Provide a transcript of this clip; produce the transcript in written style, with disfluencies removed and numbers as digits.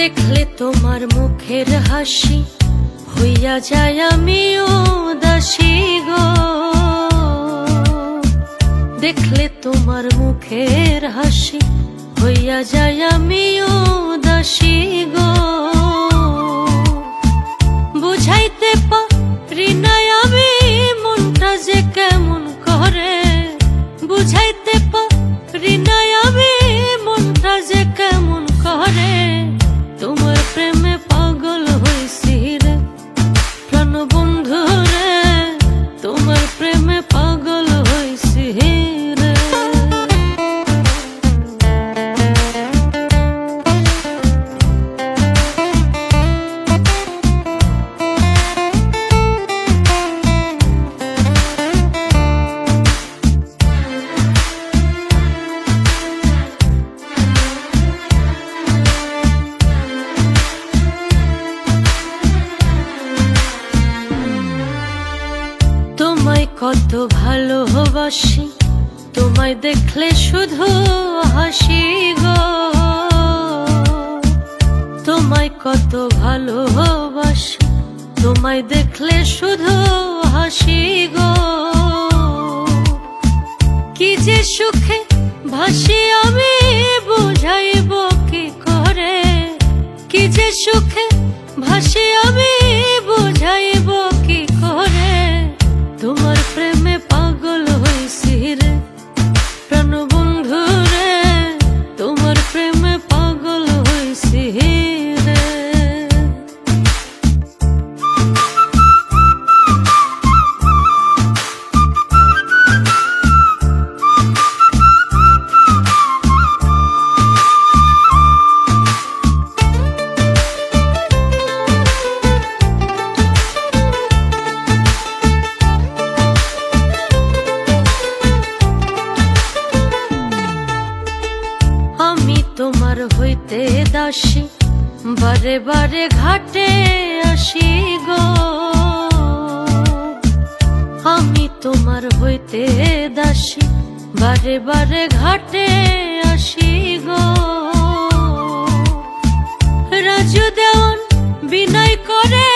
দেখলে তোমার মুখের হাসি হইয়া যায় আমিও দাসী গো। দেখলে তোমার মুখের হাসি হইয়া যায় আমিও দাসী গো। বুঝাইতে পারি না আমি মনটা যে কেমন করে, বুঝাইতে পারি না আমি মনটা যে কেমন করে। তোমার প্রেমে পাগল হইছি রে প্রাণ বন্ধু রে, তোমার প্রেমে পাগল হইছি রে। তোমায় কত ভালোবাসি, তোমায় দেখলে শুধু হাসি গো। তোমায় কত ভালোবাসি, তোমায় দেখলে শুধু হাসি গো। কি যে সুখে ভাসি আমি বুঝাইব কি করে, কি যে সুখে ভাসি আমি বুঝাইব কি করে। তোমার প্রেমে পাগল হইছি রে প্রাণ বন্ধু রে, তোমার প্রেমে পাগল হইছি রে। আমি তোমার হইতে দাসী, বারে বারে ঘাটে আসি গো। আমি তোমার হইতে দাসী, বারে বারে ঘাটে আসি গো। রাজু দেওয়ান বিনয় করে